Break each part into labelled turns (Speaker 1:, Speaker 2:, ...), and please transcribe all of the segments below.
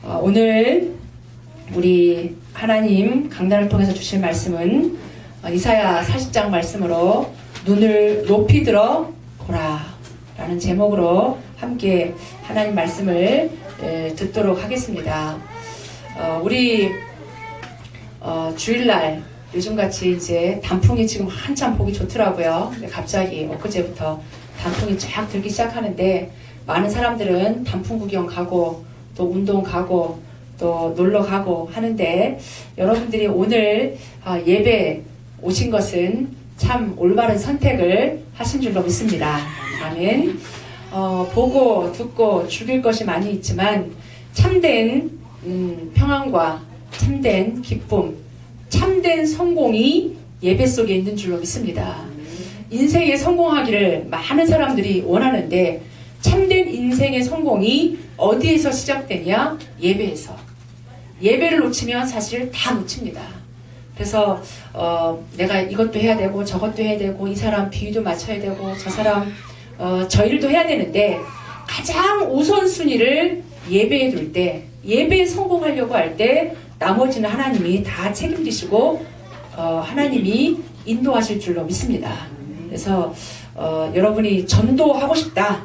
Speaker 1: 오늘 우리 하나님 강단을 통해서 주실 말씀은 이사야 40장 말씀으로 눈을 높이 들어 보라 라는 제목으로 함께 하나님 말씀을 듣도록 하겠습니다. 우리 주일날 요즘같이 이제 단풍이 지금 한참 보기 좋더라고요. 근데 갑자기 엊그제부터 단풍이 쫙 들기 시작하는데 많은 사람들은 단풍 구경 가고 또 운동 가고 또 놀러 가고 하는데 여러분들이 오늘 예배 오신 것은 참 올바른 선택을 하신 줄로 믿습니다. 아멘. 보고 듣고 죽일 것이 많이 있지만 참된 평안과 참된 기쁨, 참된 성공이 예배 속에 있는 줄로 믿습니다. 인생에 성공하기를 많은 사람들이 원하는데 참된 인생의 성공이 어디에서 시작되냐? 예배에서. 예배를 놓치면 사실 다 놓칩니다. 그래서 내가 이것도 해야 되고 저것도 해야 되고 이 사람 비위도 맞춰야 되고 저 사람 저 일도 해야 되는데 가장 우선순위를 예배에 둘 때, 예배에 성공하려고 할 때 나머지는 하나님이 다 책임지시고 하나님이 인도하실 줄로 믿습니다. 그래서 여러분이 전도하고 싶다,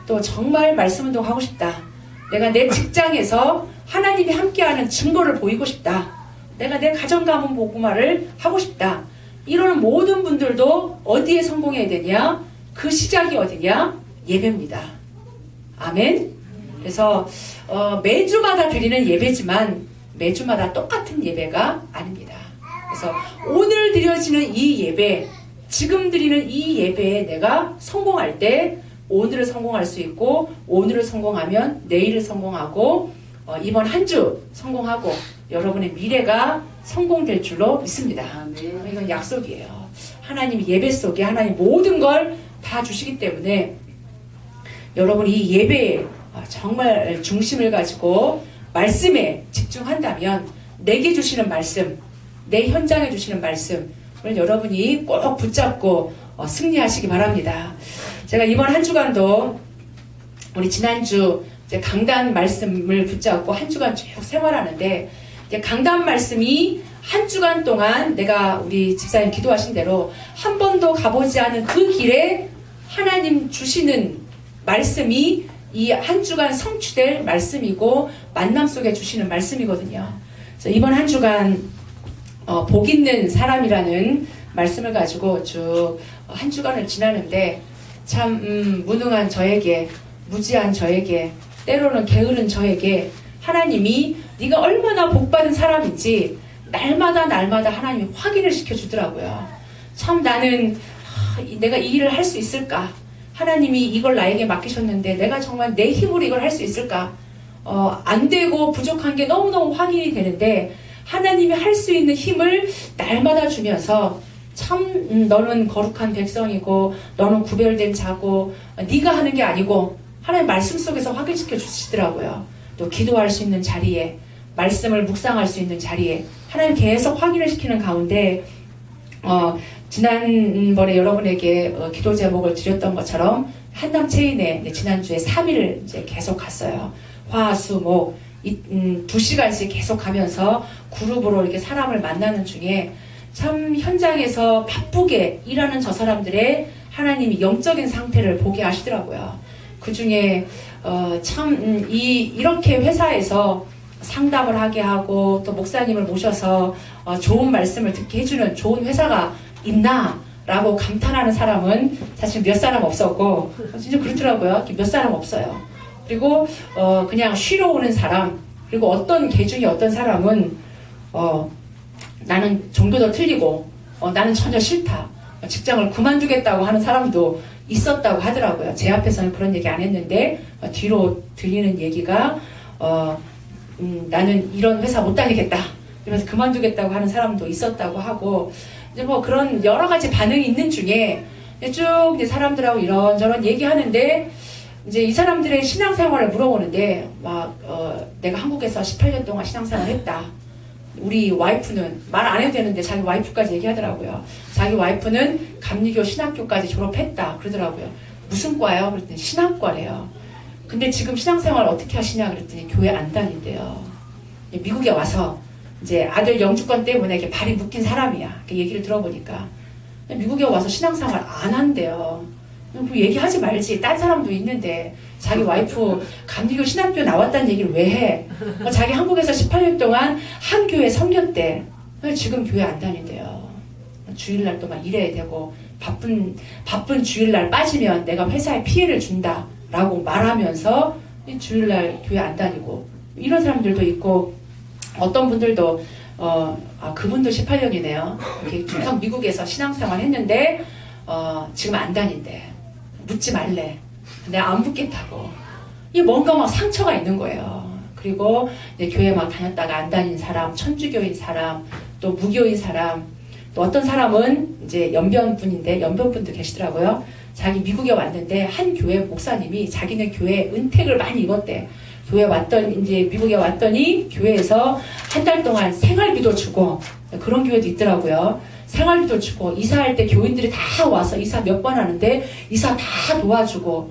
Speaker 1: 또 정말 말씀 운동하고 싶다, 내가 내 직장에서 하나님이 함께하는 증거를 보이고 싶다, 내가 내 가정가문 복음화를 하고 싶다, 이러는 모든 분들도 어디에 성공해야 되냐? 그 시작이 어디냐? 예배입니다. 아멘. 그래서 매주마다 드리는 예배지만 매주마다 똑같은 예배가 아닙니다. 그래서 오늘 드려지는 이 예배, 지금 드리는 이 예배에 내가 성공할 때 오늘을 성공할 수 있고, 오늘을 성공하면 내일을 성공하고, 이번 한 주 성공하고 여러분의 미래가 성공될 줄로 믿습니다. 이건 약속이에요. 하나님이 예배 속에 하나님 모든 걸 다 주시기 때문에 여러분이 이 예배에 정말 중심을 가지고 말씀에 집중한다면 내게 주시는 말씀, 내 현장에 주시는 말씀을 여러분이 꼭 붙잡고 승리하시기 바랍니다. 제가 이번 한 주간도 우리 지난주 이제 강단 말씀을 붙잡고 한 주간 쭉 생활하는데, 이제 강단 말씀이 한 주간 동안 내가 우리 집사님 기도하신 대로 한 번도 가보지 않은 그 길에 하나님 주시는 말씀이 이 한 주간 성취될 말씀이고 만남 속에 주시는 말씀이거든요. 그래서 이번 한 주간 복 있는 사람이라는 말씀을 가지고 쭉 한 주간을 지나는데 참 무능한 저에게, 무지한 저에게, 때로는 게으른 저에게 하나님이 네가 얼마나 복받은 사람인지 날마다 하나님이 확인을 시켜주더라고요. 참 나는 내가 이 일을 할 수 있을까? 하나님이 이걸 나에게 맡기셨는데 내가 정말 내 힘으로 이걸 할 수 있을까? 안 되고 부족한 게 너무너무 확인이 되는데 하나님이 할 수 있는 힘을 날마다 주면서 참 너는 거룩한 백성이고 너는 구별된 자고 네가 하는 게 아니고 하나님 말씀 속에서 확인시켜 주시더라고요. 또 기도할 수 있는 자리에, 말씀을 묵상할 수 있는 자리에 하나님 계속 확인을 시키는 가운데 지난번에 여러분에게 기도 제목을 드렸던 것처럼 한남 체인에 지난주에 3일 이제 계속 갔어요. 화, 수, 목 2시간씩 계속 가면서 그룹으로 이렇게 사람을 만나는 중에 참 현장에서 바쁘게 일하는 저 사람들의 하나님이 영적인 상태를 보게 하시더라고요. 그 중에 참 이렇게 회사에서 상담을 하게 하고 또 목사님을 모셔서 좋은 말씀을 듣게 해주는 좋은 회사가 있나? 라고 감탄하는 사람은 사실 몇 사람 없었고, 진짜 그렇더라고요. 몇 사람 없어요. 그리고 그냥 쉬러 오는 사람, 그리고 어떤 계중에 어떤 사람은 나는 종교도 틀리고 나는 전혀 싫다, 직장을 그만두겠다고 하는 사람도 있었다고 하더라고요. 제 앞에서는 그런 얘기 안 했는데 뒤로 들리는 얘기가 나는 이런 회사 못 다니겠다 이러면서 그만두겠다고 하는 사람도 있었다고 하고, 이제 뭐 그런 여러 가지 반응이 있는 중에 쭉 이제 사람들하고 이런저런 얘기하는데, 이제 이 사람들의 신앙생활을 물어보는데 내가 한국에서 18년 동안 신앙생활을 했다. 우리 와이프는 말 안 해도 되는데 자기 와이프까지 얘기하더라고요. 자기 와이프는 감리교 신학교까지 졸업했다 그러더라고요. 무슨 과예요? 그랬더니 신학과래요. 근데 지금 신앙생활 어떻게 하시냐 그랬더니 교회 안 다닌대요. 미국에 와서 이제 아들 영주권 때문에 이렇게 발이 묶인 사람이야. 얘기를 들어보니까 미국에 와서 신앙생활 안 한대요. 그 얘기하지 말지. 딴 사람도 있는데 자기 와이프 감리교 신학교 나왔다는 얘기를 왜 해? 자기 한국에서 18년 동안 한 교회 섬겼대. 지금 교회 안 다닌대요. 주일날 또 막 일해야 되고 바쁜 주일날 빠지면 내가 회사에 피해를 준다라고 말하면서 주일날 교회 안 다니고 이런 사람들도 있고 어떤 분들도 그분도 18년이네요. 이렇게 쭉 미국에서 신앙생활 했는데 지금 안 다닌대. 묻지 말래. 내가 안 묻겠다고. 이 뭔가 막 상처가 있는 거예요. 그리고 이제 교회 막 다녔다가 안 다닌 사람, 천주교인 사람, 또 무교인 사람, 또 어떤 사람은 이제 연변분인데 연변분도 계시더라고요. 자기 미국에 왔는데 한 교회 목사님이 자기는 교회 은택을 많이 입었대. 교회 왔더니 이제 미국에 왔더니 교회에서 한 달 동안 생활비도 주고 그런 교회도 있더라고요. 생활비도 주고 이사할 때 교인들이 다 와서 이사 몇 번 하는데 이사 다 도와주고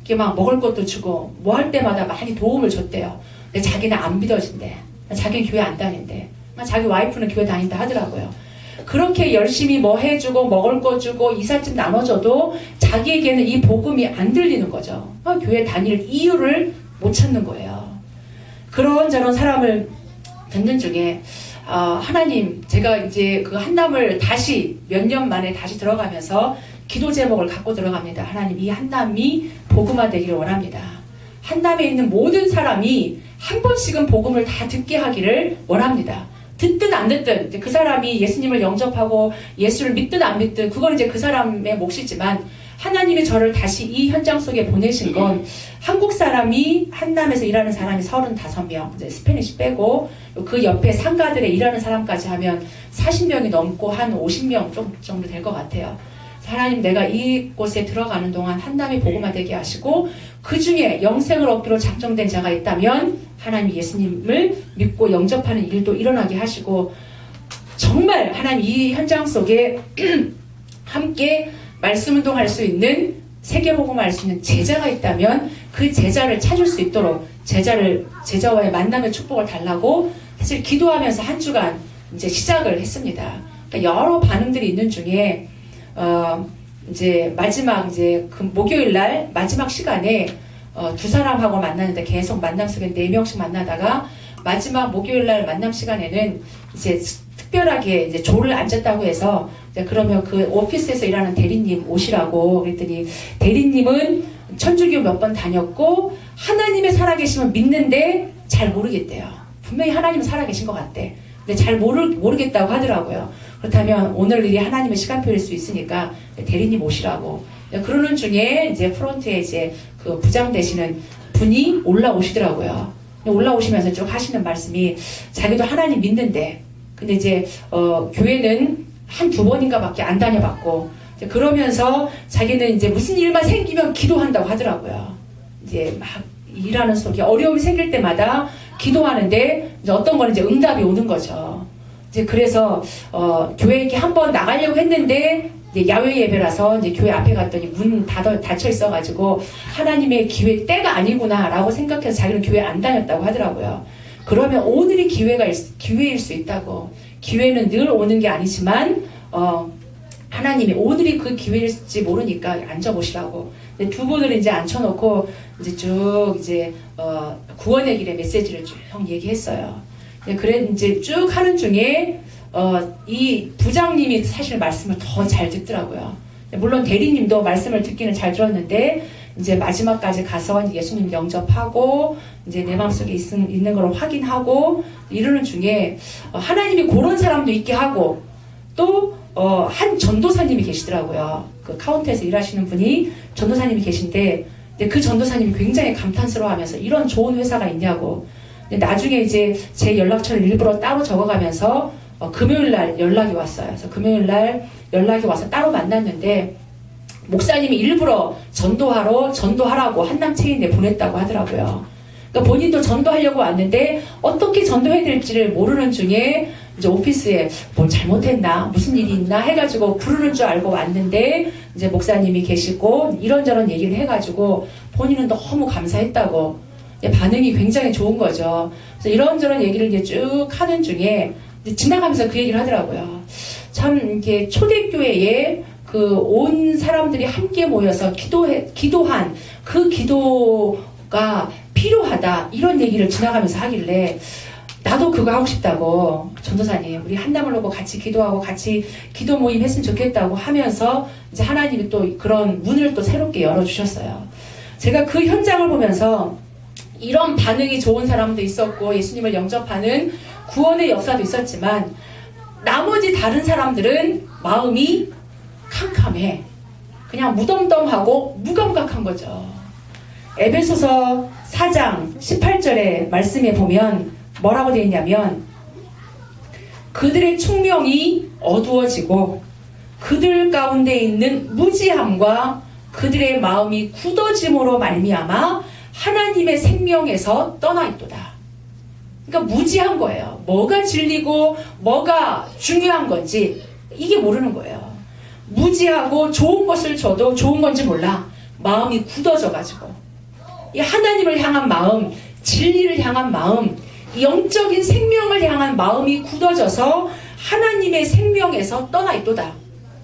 Speaker 1: 이렇게 막 먹을 것도 주고 뭐 할 때마다 많이 도움을 줬대요. 근데 자기는 안 믿어진대. 자기는 교회 안 다닌대. 자기 와이프는 교회 다닌다 하더라고요. 그렇게 열심히 뭐 해주고 먹을 거 주고 이삿짐 나눠줘도 자기에게는 이 복음이 안 들리는 거죠. 교회 다닐 이유를 못 찾는 거예요. 그런저런 사람을 듣는 중에 하나님, 제가 이제 그 한남을 다시 몇 년 만에 다시 들어가면서 기도 제목을 갖고 들어갑니다. 하나님, 이 한남이 복음화 되기를 원합니다. 한남에 있는 모든 사람이 한 번씩은 복음을 다 듣게 하기를 원합니다. 듣든 안 듣든 그 사람이 예수님을 영접하고 예수를 믿든 안 믿든 그건 이제 그 사람의 몫이지만 하나님이 저를 다시 이 현장 속에 보내신 건 한국 사람이 한남에서 일하는 사람이 35명, 이제 스페니쉬 빼고 그 옆에 상가들에 일하는 사람까지 하면 40명이 넘고 한 50명 정도 될 것 같아요. 하나님, 내가 이곳에 들어가는 동안 한남이 복음화 되게 하시고 그 중에 영생을 얻기로 작정된 자가 있다면 하나님 예수님을 믿고 영접하는 일도 일어나게 하시고 정말 하나님 이 현장 속에 함께 말씀 운동할 수 있는 세계복음할 수 있는 제자가 있다면 그 제자를 찾을 수 있도록 제자와의 만남의 축복을 달라고 사실 기도하면서 한 주간 이제 시작을 했습니다. 그러니까 여러 반응들이 있는 중에 이제 마지막 이제 그 목요일 날 마지막 시간에 두 사람하고 만나는데 계속 만남 속에 4명씩 만나다가 마지막 목요일 날 만남 시간에는 이제 특별하게 이제 조를 앉았다고 해서 이제 그러면 그 오피스에서 일하는 대리님 오시라고 그랬더니 대리님은 천주교 몇 번 다녔고 하나님의 살아계심을 믿는데 잘 모르겠대요. 분명히 하나님은 살아계신 것 같대. 근데 잘 모르겠다고 하더라고요. 그렇다면 오늘 일이 하나님의 시간표일 수 있으니까 대리님 오시라고. 그러는 중에 이제 프론트에 이제 그 부장 되시는 분이 올라오시더라고요. 올라오시면서 쭉 하시는 말씀이 자기도 하나님 믿는데 근데 이제 교회는 한 2번인가 밖에 안 다녀봤고 그러면서 자기는 이제 무슨 일만 생기면 기도한다고 하더라고요. 이제 막 일하는 속에 어려움이 생길 때마다 기도하는데 이제 어떤 거는 이제 응답이 오는 거죠. 이제 그래서 교회 이렇게 한번 나가려고 했는데 이제 야외 예배라서 이제 교회 앞에 갔더니 문 닫혀 있어가지고 하나님의 기회 때가 아니구나라고 생각해서 자기는 교회 안 다녔다고 하더라고요. 그러면 오늘이 기회일 수 있다고. 기회는 늘 오는 게 아니지만 하나님이 오늘이 그 기회일지 모르니까 앉아보시라고. 근데 두 분을 이제 앉혀놓고 이제 쭉 이제 구원의 길의 메시지를 쭉 얘기했어요. 그래 이제 쭉 하는 중에 이 부장님이 사실 말씀을 더 잘 듣더라고요. 물론 대리님도 말씀을 듣기는 잘 들었는데 이제 마지막까지 가서 예수님 영접하고 이제 내 마음속에 있는 걸 확인하고 이러는 중에 하나님이 그런 사람도 있게 하고 또 한 전도사님이 계시더라고요. 그 카운터에서 일하시는 분이 전도사님이 계신데 그 전도사님이 굉장히 감탄스러워하면서 이런 좋은 회사가 있냐고. 나중에 이제 제 연락처를 일부러 따로 적어가면서 금요일 날 연락이 왔어요. 그래서 금요일 날 연락이 와서 따로 만났는데 목사님이 일부러 전도하라고 한남 체인에 보냈다고 하더라고요. 그러니까 본인도 전도하려고 왔는데 어떻게 전도해야 될지를 모르는 중에 이제 오피스에 뭘 잘못했나 무슨 일이 있나 해가지고 부르는 줄 알고 왔는데 이제 목사님이 계시고 이런저런 얘기를 해가지고 본인은 너무 감사했다고 반응이 굉장히 좋은 거죠. 그래서 이런저런 얘기를 이제 쭉 하는 중에 이제 지나가면서 그 얘기를 하더라고요. 참 이게 초대교회에 그 온 사람들이 함께 모여서 기도한 그 기도가 필요하다 이런 얘기를 지나가면서 하길래 나도 그거 하고 싶다고 전도사님 우리 한담을 놓고 같이 기도하고 같이 기도 모임 했으면 좋겠다고 하면서 이제 하나님이 또 그런 문을 또 새롭게 열어주셨어요. 제가 그 현장을 보면서 이런 반응이 좋은 사람도 있었고 예수님을 영접하는 구원의 역사도 있었지만 나머지 다른 사람들은 마음이 캄캄해. 그냥 무덤덤하고 무감각한 거죠. 에베소서 4장 18절의 말씀에 보면 뭐라고 되어 있냐면 그들의 총명이 어두워지고 그들 가운데 있는 무지함과 그들의 마음이 굳어짐으로 말미암아 하나님의 생명에서 떠나 있도다. 그러니까 무지한 거예요. 뭐가 진리고 뭐가 중요한 건지 이게 모르는 거예요. 무지하고 좋은 것을 줘도 좋은 건지 몰라. 마음이 굳어져가지고 이 하나님을 향한 마음, 진리를 향한 마음, 영적인 생명을 향한 마음이 굳어져서 하나님의 생명에서 떠나 있도다.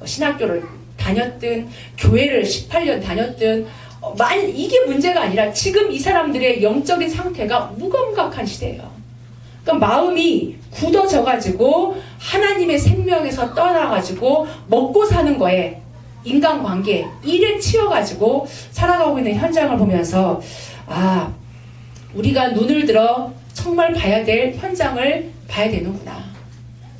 Speaker 1: 신학교를 다녔든 교회를 18년 다녔든 이게 문제가 아니라 지금 이 사람들의 영적인 상태가 무감각한 시대예요. 그러니까 마음이 굳어져가지고 하나님의 생명에서 떠나가지고 먹고 사는 거에 인간관계 일에 치여가지고 살아가고 있는 현장을 보면서 우리가 눈을 들어 정말 봐야 될 현장을 봐야 되는구나.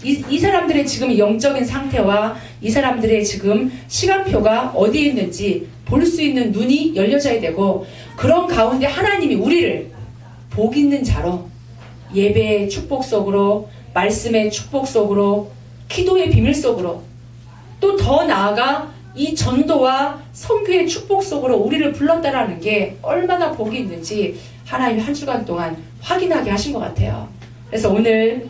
Speaker 1: 이 사람들의 지금 영적인 상태와 이 사람들의 지금 시간표가 어디에 있는지 볼 수 있는 눈이 열려져야 되고 그런 가운데 하나님이 우리를 복 있는 자로 예배의 축복 속으로 말씀의 축복 속으로 기도의 비밀 속으로 또 더 나아가 이 전도와 선교의 축복 속으로 우리를 불렀다라는 게 얼마나 복이 있는지 하나님 한 주간 동안 확인하게 하신 것 같아요. 그래서 오늘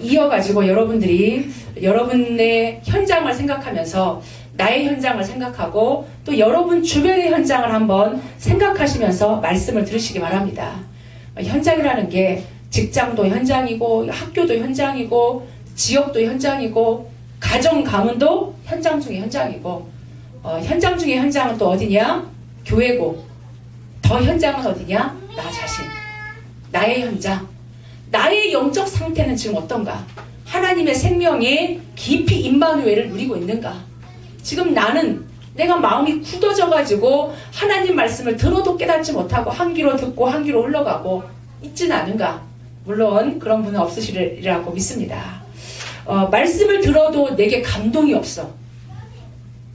Speaker 1: 이어가지고 여러분들이 여러분의 현장을 생각하면서 나의 현장을 생각하고 또 여러분 주변의 현장을 한번 생각하시면서 말씀을 들으시기 바랍니다. 현장이라는 게 직장도 현장이고 학교도 현장이고 지역도 현장이고 가정 가문도 현장 중에 현장이고 현장 중에 현장은 또 어디냐? 교회고 더 현장은 어디냐? 나 자신 나의 현장 나의 영적 상태는 지금 어떤가? 하나님의 생명에 깊이 임마누엘을 누리고 있는가? 지금 나는 내가 마음이 굳어져가지고 하나님 말씀을 들어도 깨닫지 못하고 한 귀로 듣고 한 귀로 흘러가고 있지는 않은가? 물론 그런 분은 없으시리라고 믿습니다. 말씀을 들어도 내게 감동이 없어.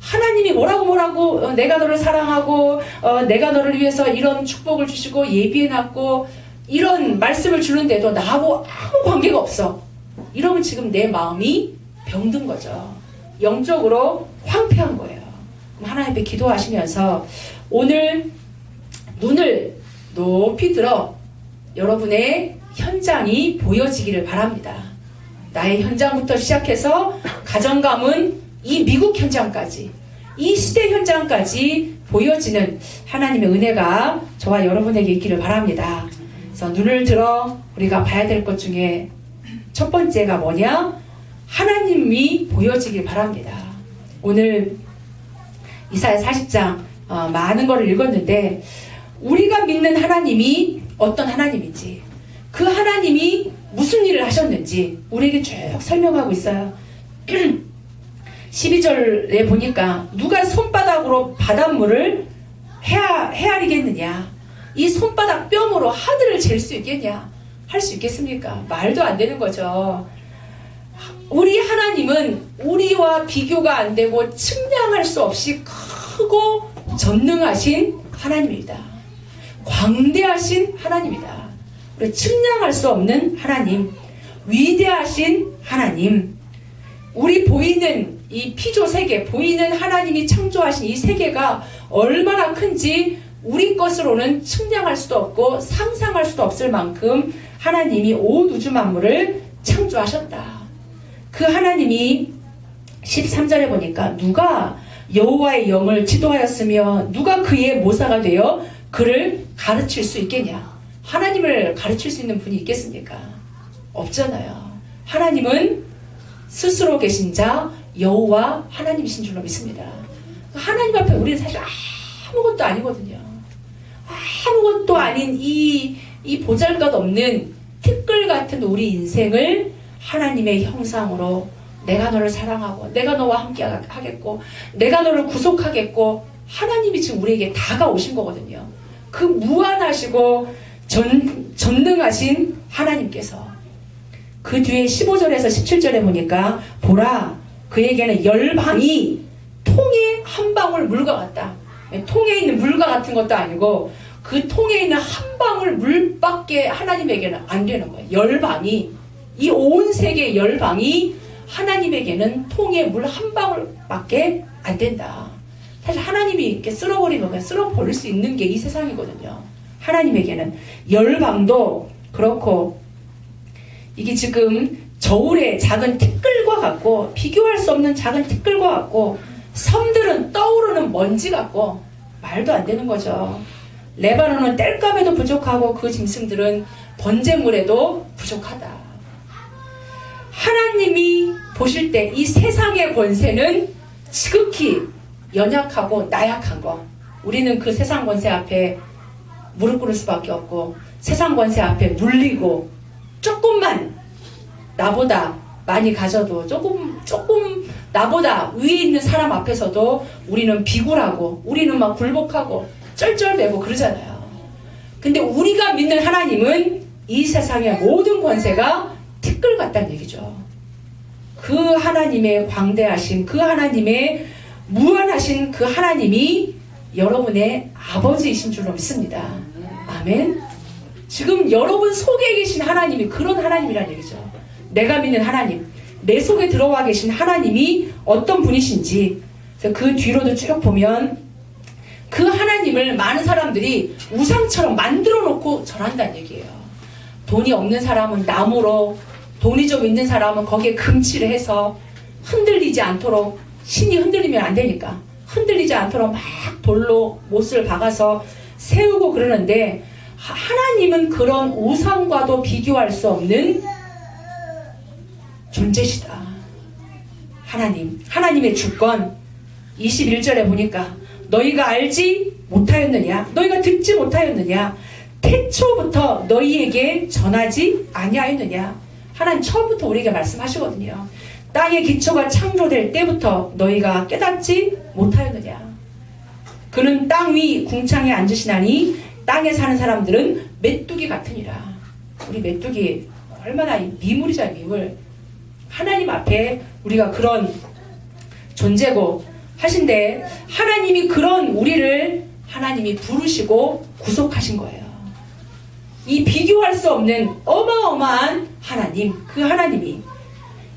Speaker 1: 하나님이 뭐라고 내가 너를 사랑하고 내가 너를 위해서 이런 축복을 주시고 예비해놨고 이런 말씀을 주는데도 나하고 아무 관계가 없어. 이러면 지금 내 마음이 병든 거죠. 영적으로 황폐한 거예요. 그럼 하나님 앞에 기도하시면서 오늘 눈을 높이 들어 여러분의 현장이 보여지기를 바랍니다. 나의 현장부터 시작해서 가정가문 이 미국 현장까지 이 시대 현장까지 보여지는 하나님의 은혜가 저와 여러분에게 있기를 바랍니다. 그래서 눈을 들어 우리가 봐야 될 것 중에 첫 번째가 뭐냐? 하나님이 보여지길 바랍니다. 오늘 이사야 40장 많은 거를 읽었는데 우리가 믿는 하나님이 어떤 하나님인지 그 하나님이 무슨 일을 하셨는지 우리에게 쭉 설명하고 있어요. 12절에 보니까 누가 손바닥으로 바닷물을 헤아리겠느냐? 이 손바닥 뼘으로 하늘을 잴 수 있겠냐? 할 수 있겠습니까? 말도 안 되는 거죠. 우리 하나님은 우리와 비교가 안 되고 측량할 수 없이 크고 전능하신 하나님입니다. 광대하신 하나님이다. 우리 측량할 수 없는 하나님, 위대하신 하나님, 우리 보이는 이 피조 세계, 보이는 하나님이 창조하신 이 세계가 얼마나 큰지 우리 것으로는 측량할 수도 없고 상상할 수도 없을 만큼 하나님이 온 우주 만물을 창조 창조하셨다. 그 하나님이 13절에 보니까 누가 여호와의 영을 지도하였으며 누가 그의 모사가 되어 그를 가르칠 수 있겠냐. 하나님을 가르칠 수 있는 분이 있겠습니까? 없잖아요. 하나님은 스스로 계신 자 여호와 하나님이신 줄로 믿습니다. 하나님 앞에 우리는 사실 아무것도 아니거든요. 아무것도 아닌 이 보잘것없는 티끌 같은 우리 인생을 하나님의 형상으로 내가 너를 사랑하고 내가 너와 함께 하겠고 내가 너를 구속하겠고 하나님이 지금 우리에게 다가오신 거거든요. 그 무한하시고 전능하신 하나님께서 그 뒤에 15절에서 17절에 보니까 보라 그에게는 열방이 통에 한 방울 물과 같다. 통에 있는 물과 같은 것도 아니고 그 통에 있는 한 방울 물밖에 하나님에게는 안 되는 거예요. 열방이 이 온 세계 열방이 하나님에게는 통에 물 한 방울밖에 안 된다. 사실 하나님이 이렇게 쓸어버리면 그냥 쓸어버릴 수 있는 게 이 세상이거든요. 하나님에게는 열방도 그렇고 이게 지금 저울의 작은 티끌과 같고 비교할 수 없는 작은 티끌과 같고 섬들은 떠오르는 먼지 같고 말도 안 되는 거죠. 레바논은 땔감에도 부족하고 그 짐승들은 번제물에도 부족하다. 하나님이 보실 때 이 세상의 권세는 지극히 연약하고 나약한 거. 우리는 그 세상 권세 앞에 무릎 꿇을 수밖에 없고 세상 권세 앞에 물리고 조금만 나보다 많이 가져도 조금 나보다 위에 있는 사람 앞에서도 우리는 비굴하고 우리는 막 굴복하고 쩔쩔매고 그러잖아요. 근데 우리가 믿는 하나님은 이 세상의 모든 권세가 티끌 같다는 얘기죠. 그 하나님의 광대하신 그 하나님의 무한하신 그 하나님이 여러분의 아버지이신 줄로 믿습니다. 아멘. 지금 여러분 속에 계신 하나님이 그런 하나님이라는 얘기죠. 내가 믿는 하나님, 내 속에 들어와 계신 하나님이 어떤 분이신지 그 뒤로도 쭉 보면 그 하나님을 많은 사람들이 우상처럼 만들어 놓고 절한다는 얘기예요. 돈이 없는 사람은 나무로, 돈이 좀 있는 사람은 거기에 금칠을 해서 흔들리지 않도록, 신이 흔들리면 안 되니까 흔들리지 않도록 막 돌로 못을 박아서 세우고 그러는데 하나님은 그런 우상과도 비교할 수 없는 존재시다. 하나님의 주권 21절에 보니까 너희가 알지 못하였느냐, 너희가 듣지 못하였느냐, 태초부터 너희에게 전하지 아니하였느냐. 하나님 처음부터 우리에게 말씀하시거든요. 땅의 기초가 창조될 때부터 너희가 깨닫지 못하였느냐. 그는 땅 위 궁창에 앉으시나니 땅에 사는 사람들은 메뚜기 같으니라. 우리 메뚜기 얼마나 미물이잖아요. 미물. 하나님 앞에 우리가 그런 존재고 하신데 하나님이 그런 우리를 하나님이 부르시고 구속하신 거예요. 이 비교할 수 없는 어마어마한 하나님, 그 하나님이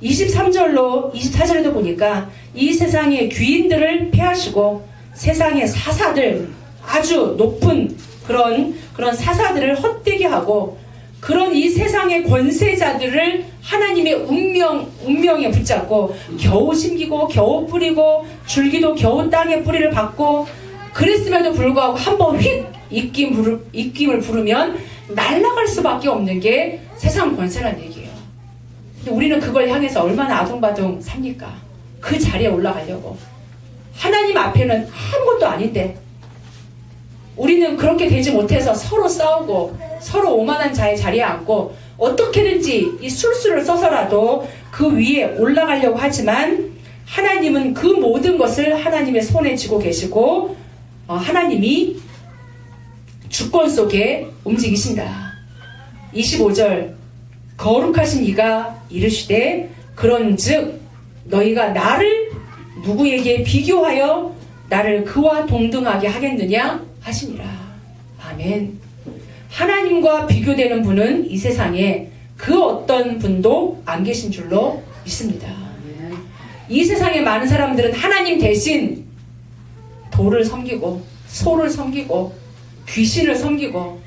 Speaker 1: 23절로 24절에도 보니까 이 세상의 귀인들을 폐하시고 세상의 사사들, 아주 높은 그런 사사들을 헛되게 하고 그런 이 세상의 권세자들을 하나님의 운명에 붙잡고 겨우 심기고 겨우 뿌리고 줄기도 겨우 땅에 뿌리를 박고 그랬음에도 불구하고 한번 휙 입김을 부르면 날아갈 수밖에 없는 게 세상 권세라는 얘기예요. 근데 우리는 그걸 향해서 얼마나 아둥바둥 삽니까? 그 자리에 올라가려고. 하나님 앞에는 아무것도 아닌데 우리는 그렇게 되지 못해서 서로 싸우고 서로 오만한 자의 자리에 앉고 어떻게든지 이 술수를 써서라도 그 위에 올라가려고 하지만 하나님은 그 모든 것을 하나님의 손에 쥐고 계시고 하나님이 주권 속에 움직이신다. 25절 거룩하신 이가 이르시되 그런즉 너희가 나를 누구에게 비교하여 나를 그와 동등하게 하겠느냐 하시니라. 아멘. 하나님과 비교되는 분은 이 세상에 그 어떤 분도 안 계신 줄로 믿습니다. 이 세상에 많은 사람들은 하나님 대신 돌을 섬기고 소를 섬기고 귀신을 섬기고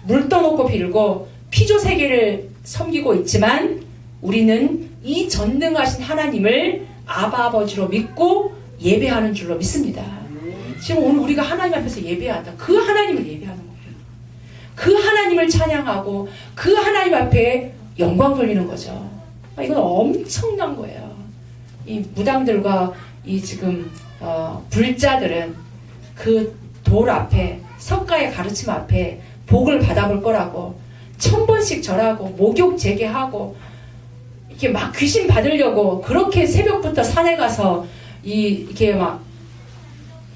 Speaker 1: 물 떠놓고 빌고 피조세계를 섬기고 있지만 우리는 이 전능하신 하나님을 아바 아버지로 믿고 예배하는 줄로 믿습니다. 지금 오늘 우리가 하나님 앞에서 예배한다. 그 하나님을 예배하는 거예요. 그 하나님을 찬양하고 그 하나님 앞에 영광 돌리는 거죠. 이건 엄청난 거예요. 이 무당들과 이 지금 불자들은 그 돌 앞에 석가의 가르침 앞에 복을 받아볼 거라고 1000번씩 절하고 목욕 재개하고 이렇게 막 귀신 받으려고 그렇게 새벽부터 산에 가서 이렇게 막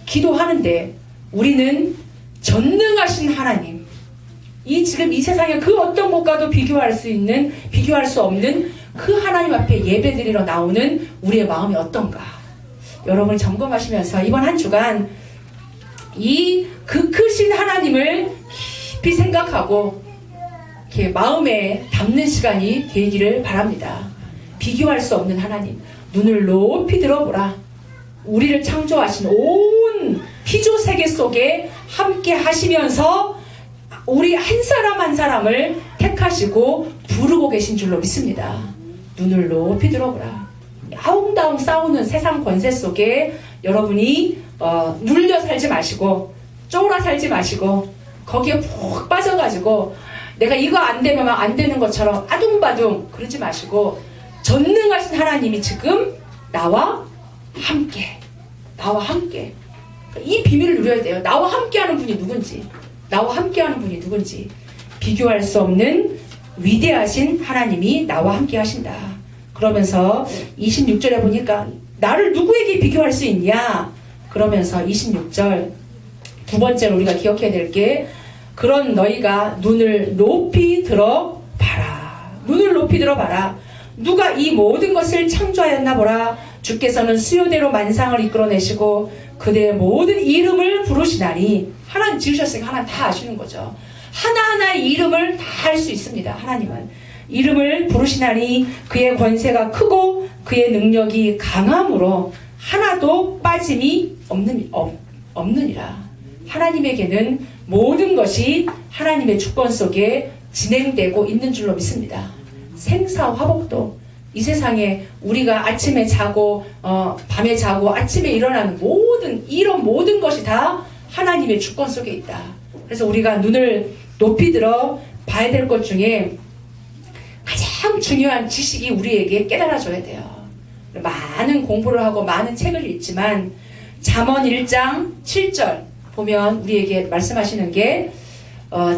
Speaker 1: 기도하는데, 우리는 전능하신 하나님, 이 지금 이 세상에 그 어떤 것과도 비교할 수 없는 그 하나님 앞에 예배드리러 나오는 우리의 마음이 어떤가, 여러분 점검하시면서 이번 한 주간 이 그 크신 하나님을 깊이 생각하고 이렇게 마음에 담는 시간이 되기를 바랍니다. 비교할 수 없는 하나님, 눈을 높이 들어보라. 우리를 창조하신 온 피조 세계 속에 함께 하시면서 우리 한 사람 한 사람을 택하시고 부르고 계신 줄로 믿습니다. 눈을 높이 들어보라. 아웅다웅 싸우는 세상 권세 속에 여러분이 눌려 살지 마시고 쫄아 살지 마시고 거기에 푹 빠져가지고 내가 이거 안 되면 막 안 되는 것처럼 아둥바둥 그러지 마시고, 전능하신 하나님이 지금 나와 함께 이 비밀을 누려야 돼요. 나와 함께하는 분이 누군지 비교할 수 없는 위대하신 하나님이 나와 함께 하신다. 그러면서 26절에 보니까 나를 누구에게 비교할 수 있냐, 그러면서 26절 두 번째로 우리가 기억해야 될 게, 그런 너희가 눈을 높이 들어봐라. 눈을 높이 들어봐라. 누가 이 모든 것을 창조하였나 보라. 주께서는 수요대로 만상을 이끌어내시고 그대의 모든 이름을 부르시나니. 하나님 지으셨으니까 하나님 다 아시는 거죠. 하나하나의 이름을 다 할 수 있습니다. 하나님은 이름을 부르시나니 그의 권세가 크고 그의 능력이 강함으로 하나도 빠짐이 없느니라. 하나님에게는 모든 것이 하나님의 주권 속에 진행되고 있는 줄로 믿습니다. 생사화복도 이 세상에 우리가 아침에 자고 밤에 자고 아침에 일어나는 이런 모든 것이 다 하나님의 주권 속에 있다. 그래서 우리가 눈을 높이 들어 봐야 될 것 중에 가장 중요한 지식이 우리에게 깨달아져야 돼요. 많은 공부를 하고 많은 책을 읽지만 잠언 1장 7절 보면 우리에게 말씀하시는 게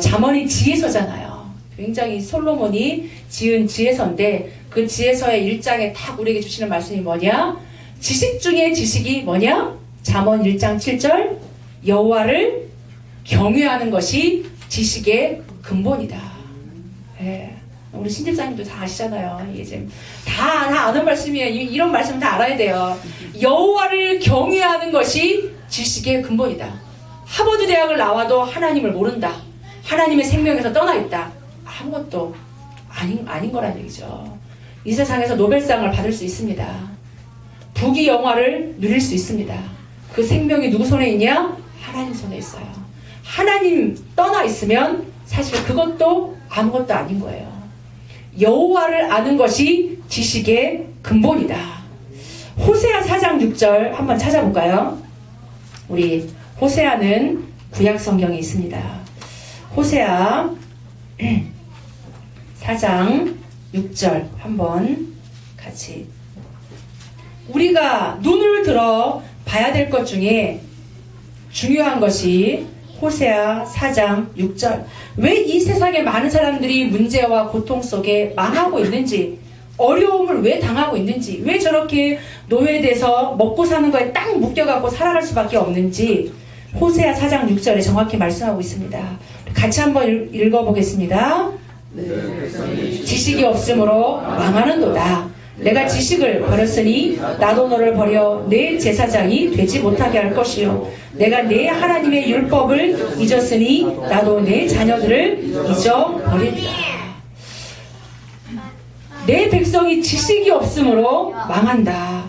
Speaker 1: 잠언이 지혜서잖아요. 굉장히 솔로몬이 지은 지혜서인데 그 지혜서의 1장에 딱 우리에게 주시는 말씀이 뭐냐? 지식 중에 지식이 뭐냐? 잠언 1장 7절 여호와를 경외하는 것이 지식의 근본이다. 네. 우리 신집사님도 다 아시잖아요. 이게 지금 다 아는 말씀이에요. 이런 말씀 다 알아야 돼요. 여호와를 경외하는 것이 지식의 근본이다. 하버드 대학을 나와도 하나님을 모른다. 하나님의 생명에서 떠나 있다. 아무것도 아닌 거란 얘기죠. 이 세상에서 노벨상을 받을 수 있습니다. 부귀 영화를 누릴 수 있습니다. 그 생명이 누구 손에 있냐? 하나님 손에 있어요. 하나님 떠나 있으면 사실 그것도 아무것도 아닌 거예요. 여호와를 아는 것이 지식의 근본이다. 호세아 4장 6절 한번 찾아볼까요? 우리 호세아는 구약 성경에 있습니다. 호세아 4장 6절 한번 같이, 우리가 눈을 들어 봐야 될 것 중에 중요한 것이 호세아 4장 6절. 왜 이 세상에 많은 사람들이 문제와 고통 속에 망하고 있는지, 어려움을 왜 당하고 있는지, 왜 저렇게 노예돼서 먹고 사는 거에 딱 묶여갖고 살아갈 수밖에 없는지 호세아 4장 6절에 정확히 말씀하고 있습니다. 같이 한번 읽어보겠습니다. 지식이 없으므로 망하는도다. 내가 지식을 버렸으니 나도 너를 버려 내 제사장이 되지 못하게 할 것이요, 내가 내 하나님의 율법을 잊었으니 나도 내 자녀들을 잊어버리리라. 내 백성이 지식이 없으므로 망한다.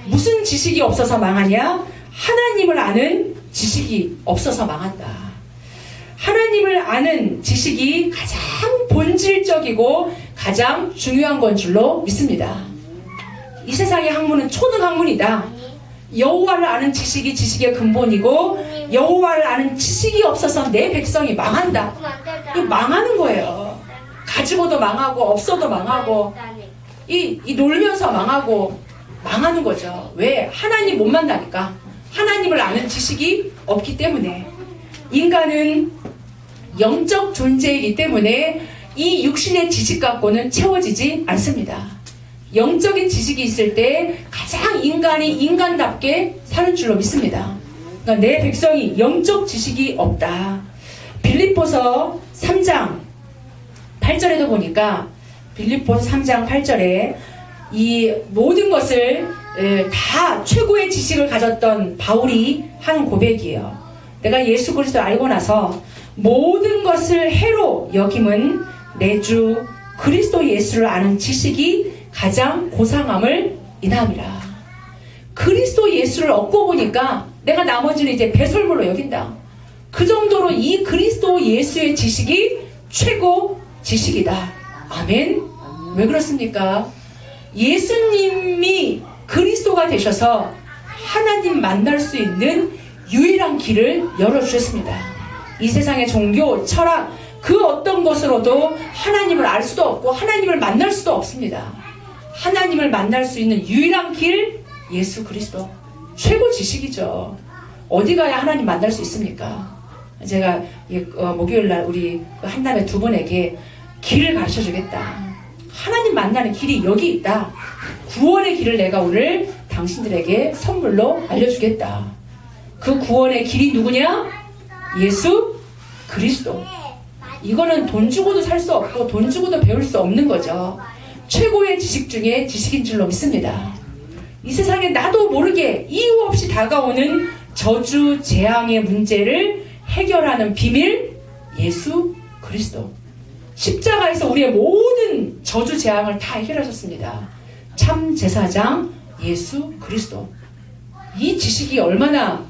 Speaker 1: 무슨 지식이 없어서 망하냐? 하나님을 아는 지식이 없어서 망한다. 하나님을 아는 지식이 가장 본질적이고 가장 중요한 건 줄로 믿습니다. 이 세상의 학문은 초등학문이다. 여호와를 아는 지식이 지식의 근본이고 여호와를 아는 지식이 없어서 내 백성이 망한다. 이 망하는 거예요. 가지고도 망하고 없어도 망하고 이 놀면서 망하고 망하는 거죠. 왜? 하나님 못 만나니까. 하나님을 아는 지식이 없기 때문에. 인간은 영적 존재이기 때문에 이 육신의 지식 갖고는 채워지지 않습니다. 영적인 지식이 있을 때 가장 인간이 인간답게 사는 줄로 믿습니다. 그러니까 내 백성이 영적 지식이 없다. 빌립보서 3장 8절에도 보니까 빌립보서 3장 8절에 이 모든 것을 다 최고의 지식을 가졌던 바울이 하는 고백이에요. 내가 예수 그리스도 알고 나서 모든 것을 해로 여김은 내 주 그리스도 예수를 아는 지식이 가장 고상함을 인함이라. 그리스도 예수를 얻고 보니까 내가 나머지는 이제 배설물로 여긴다. 그 정도로 이 그리스도 예수의 지식이 최고 지식이다. 아멘. 왜 그렇습니까? 예수님이 그리스도가 되셔서 하나님 만날 수 있는 유일한 길을 열어주셨습니다. 이 세상의 종교, 철학, 그 어떤 것으로도 하나님을 알 수도 없고 하나님을 만날 수도 없습니다. 하나님을 만날 수 있는 유일한 길, 예수 그리스도. 최고 지식이죠. 어디 가야 하나님 만날 수 있습니까? 제가 목요일날 우리 한남의 두 분에게 길을 가르쳐 주겠다. 하나님 만나는 길이 여기 있다. 구원의 길을 내가 오늘 당신들에게 선물로 알려주겠다. 그 구원의 길이 누구냐? 예수 그리스도. 이거는 돈 주고도 살 수 없고 돈 주고도 배울 수 없는 거죠. 최고의 지식 중에 지식인 줄로 믿습니다. 이 세상에 나도 모르게 이유 없이 다가오는 저주, 재앙의 문제를 해결하는 비밀, 예수 그리스도. 십자가에서 우리의 모든 저주, 재앙을 다 해결하셨습니다. 참 제사장 예수 그리스도. 이 지식이 얼마나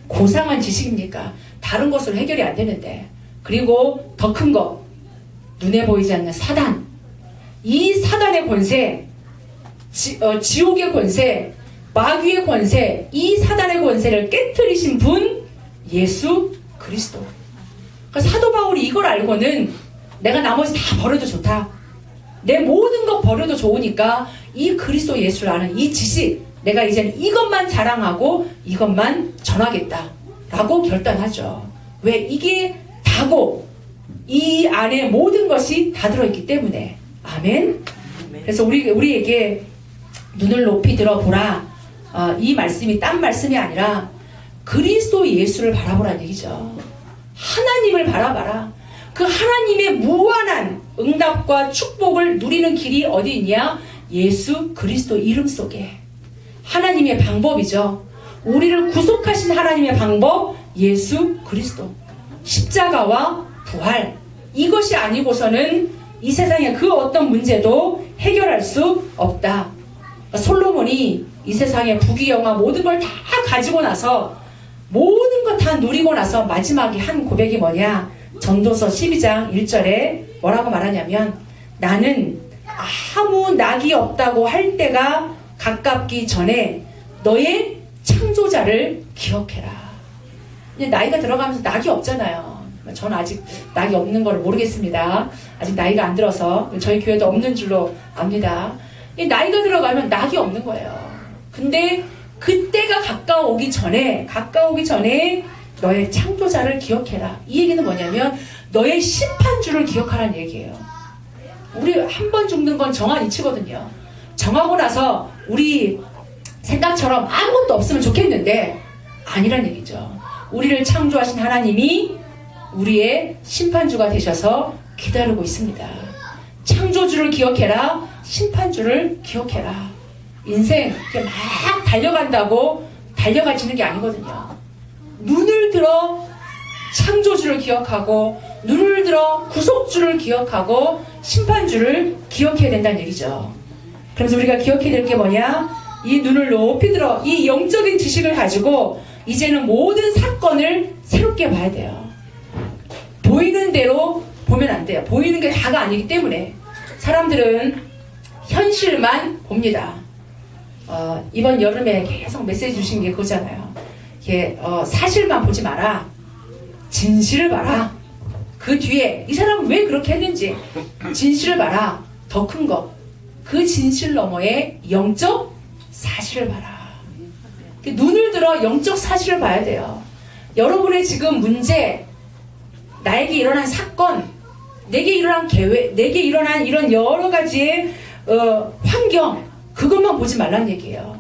Speaker 1: 고상한 지식입니까? 다른 것으로 해결이 안 되는데. 그리고 더 큰 거, 눈에 보이지 않는 사단. 이 사단의 권세, 지옥의 권세, 마귀의 권세, 이 사단의 권세를 깨트리신 분, 예수 그리스도. 그러니까 사도 바울이 이걸 알고는 내가 나머지 다 버려도 좋다. 내 모든 것 버려도 좋으니까 이 그리스도 예수를 아는 이 지식, 내가 이제는 이것만 자랑하고 이것만 전하겠다 라고 결단하죠. 왜? 이게 다고 이 안에 모든 것이 다 들어있기 때문에. 아멘. 그래서 우리에게 눈을 높이 들어보라. 이 말씀이 딴 말씀이 아니라 그리스도 예수를 바라보라는 얘기죠. 하나님을 바라봐라. 그 하나님의 무한한 응답과 축복을 누리는 길이 어디 있냐? 예수 그리스도 이름 속에. 하나님의 방법이죠. 우리를 구속하신 하나님의 방법, 예수 그리스도. 십자가와 부활. 이것이 아니고서는 이 세상의 그 어떤 문제도 해결할 수 없다. 솔로몬이 이 세상의 부귀영화 모든 걸 다 가지고 나서 모든 것 다 누리고 나서 마지막에 한 고백이 뭐냐? 전도서 12장 1절에 뭐라고 말하냐면 나는 아무 낙이 없다고 할 때가 가깝기 전에 너의 창조자를 기억해라. 이제 나이가 들어가면서 낙이 없잖아요. 저는 아직 낙이 없는 걸 모르겠습니다. 아직 나이가 안 들어서. 저희 교회도 없는 줄로 압니다. 나이가 들어가면 낙이 없는 거예요. 근데 그때가 가까워오기 전에 너의 창조자를 기억해라. 이 얘기는 뭐냐면 너의 심판주를 기억하라는 얘기예요. 우리 한 번 죽는 건 정한 이치거든요. 정하고 나서 우리 생각처럼 아무것도 없으면 좋겠는데 아니란 얘기죠. 우리를 창조하신 하나님이 우리의 심판주가 되셔서 기다리고 있습니다. 창조주를 기억해라. 심판주를 기억해라. 인생 이렇게 막 달려간다고 달려가지는 게 아니거든요. 눈을 들어 창조주를 기억하고 눈을 들어 구속주를 기억하고 심판주를 기억해야 된다는 얘기죠. 그래서 우리가 기억해야 될 게 뭐냐? 이 눈을 높이 들어 이 영적인 지식을 가지고 이제는 모든 사건을 새롭게 봐야 돼요. 보이는 대로 보면 안 돼요. 보이는 게 다가 아니기 때문에 사람들은 현실만 봅니다. 이번 여름에 계속 메시지 주신 게 그거잖아요. 사실만 보지 마라. 진실을 봐라. 그 뒤에 이 사람은 왜 그렇게 했는지 진실을 봐라. 더 큰 거. 그 진실 너머의 영적 사실을 봐라. 눈을 들어 영적 사실을 봐야 돼요. 여러분의 지금 문제, 나에게 일어난 사건, 내게 일어난 계획, 내게 일어난 이런 여러 가지의 환경, 그것만 보지 말란 얘기예요.